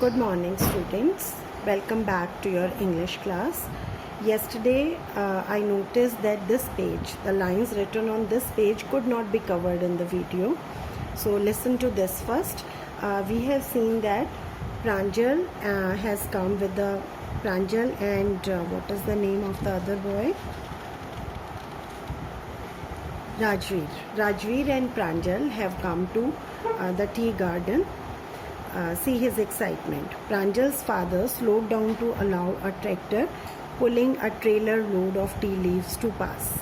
Good morning, students. Welcome back to your English class. Yesterday, I noticed that this page, the lines written on this page, could not be covered in the video. So, listen to this first. We have seen that Pranjal has come with the Pranjal and what is the name of the other boy? Rajveer. Rajveer and Pranjal have come to the tea garden. See his excitement. Pranjal's father slowed down to allow a tractor pulling a trailer load of tea leaves to pass.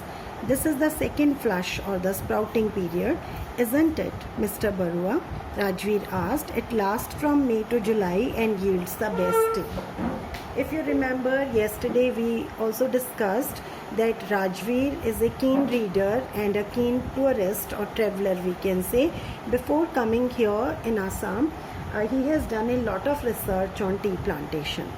This is the second flush or the sprouting period, isn't it, Mr. Barua? Rajveer asked. It lasts from May to July and yields the best tea. If you remember, yesterday we also discussed that Rajveer is a keen reader and a keen tourist or traveler, we can say. Before coming here in Assam, he has done a lot of research on tea plantation.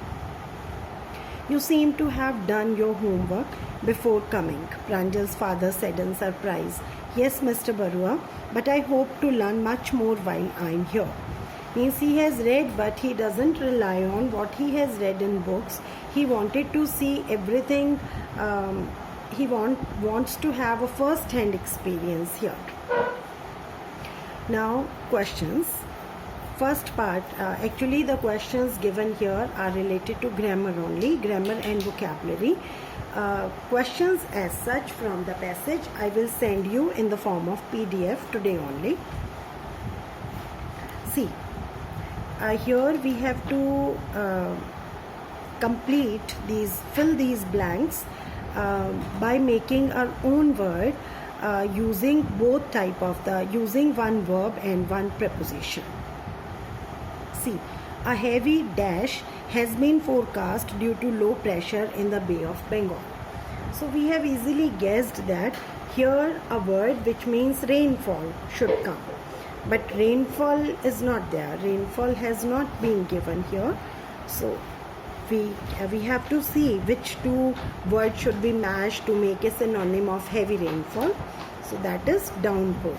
You seem to have done your homework before coming, Pranjal's father said in surprise. Yes, Mr. Barua, but I hope to learn much more while I'm here. Means he has read, but he doesn't rely on what he has read in books. He wanted to see everything. He wants to have a first-hand experience here. Now, questions. First part, actually the questions given here are related to grammar only, grammar and vocabulary. Questions as such from the passage I will send you in the form of PDF today only. See, here we have to fill these blanks by making our own word using using one verb and one preposition. See, a heavy dash has been forecast due to low pressure in the Bay of Bengal. So we have easily guessed that here a word which means rainfall should come. But rainfall is not there. Rainfall has not been given here. So we have to see which two words should be mashed to make a synonym of heavy rainfall. So that is downpour.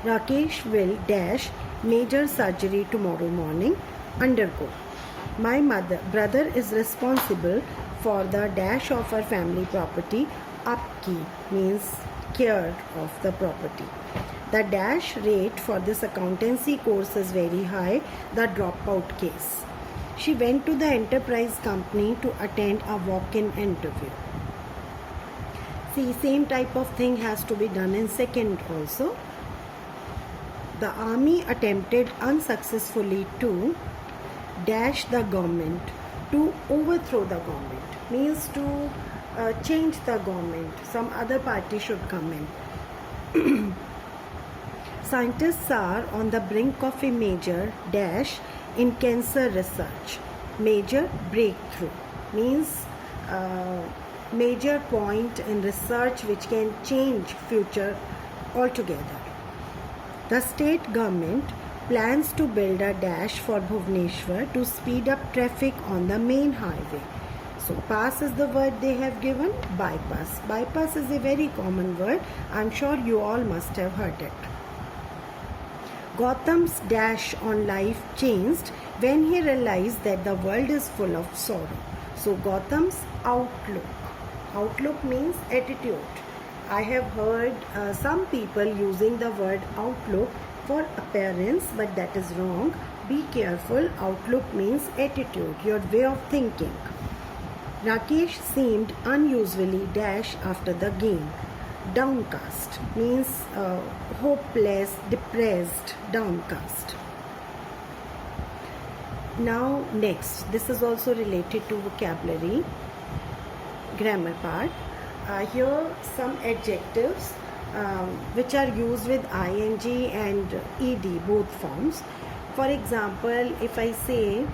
Rakesh will dash major surgery tomorrow morning. Undergo. My brother is responsible for the dash of our family property. Upkeep means care of the property. The dash rate for this accountancy course is very high. The dropout case. She went to the enterprise company to attend a walk-in interview. See, same type of thing has to be done in second also. The army attempted unsuccessfully to dash the government, to overthrow the government, means to change the government. Some other party should come in. Scientists are on the brink of a major dash in cancer research. Major breakthrough means major point in research which can change future altogether. The state government plans to build a dash for Bhubaneswar to speed up traffic on the main highway. So pass is the word they have given. Bypass. Bypass is a very common word. I'm sure you all must have heard it. Gautam's dash on life changed when he realized that the world is full of sorrow. So Gautam's outlook. Outlook means attitude. I have heard some people using the word outlook for appearance, but that is wrong. Be careful. Outlook means attitude, your way of thinking. Rakesh seemed unusually dash after the game. Downcast means hopeless, depressed, downcast. Now next, this is also related to vocabulary, grammar part. Here some adjectives which are used with ing and ed, both forms. For example, if I say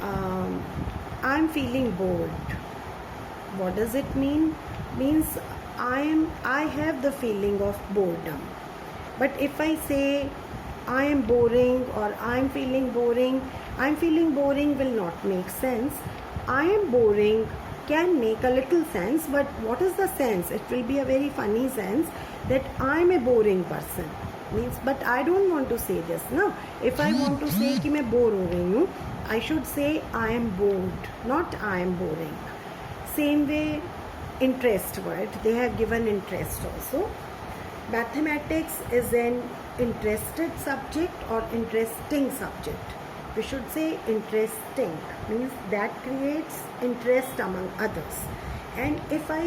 I'm feeling bored, what does it mean? Means I have the feeling of boredom. But if I say I am boring or I'm feeling boring will not make sense. I am boring can make a little sense, but what is the sense? It will be a very funny sense that I am a boring person. Means but I don't want to say this ना. If I want to say कि मैं bore हो रही हूँ, I should say I am board, not I am boring. Same way interest word, they have given interest also. Mathematics is an interested subject or interesting subject. We should say interesting, means that creates interest among others. And if I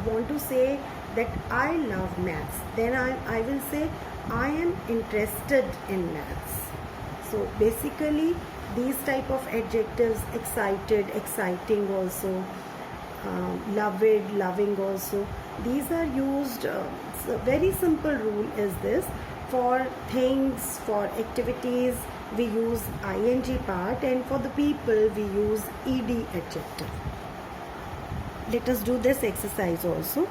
want to say that I love maths, then I will say I am interested in maths. So basically these type of adjectives, excited, exciting also, loved, loving also, these are used. So very simple rule is this: for things, for activities we use ing part, and for the people we use ed adjective. Let us do this exercise also.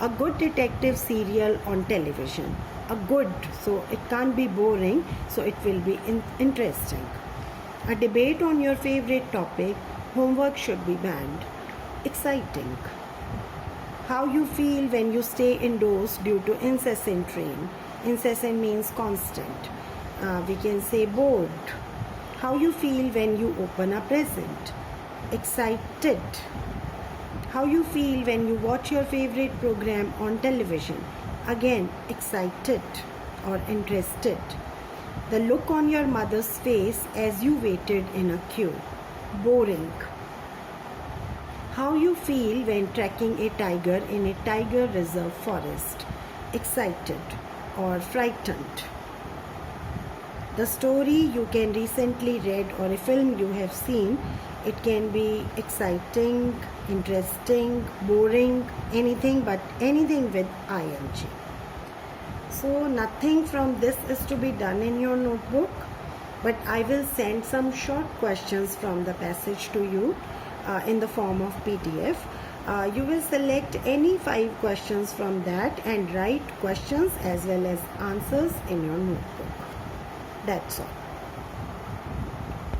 A good detective serial on television. A good, so it can't be boring, so it will be interesting. A debate on your favorite topic. Homework should be banned. Exciting. How you feel when you stay indoors due to incessant rain. Incessant means constant. We can say bored. How you feel when you open a present. Excited. How you feel when you watch your favorite program on television. Again, excited or interested. The look on your mother's face as you waited in a queue. Boring. How you feel when tracking a tiger in a tiger reserve forest. Excited or frightened. The story you can recently read or a film you have seen, it can be exciting, interesting, boring, anything, but anything with ing. So nothing from this is to be done in your notebook, but I will send some short questions from the passage to you in the form of PDF. You will select any 5 questions from that and write questions as well as answers in your notebook. That's all.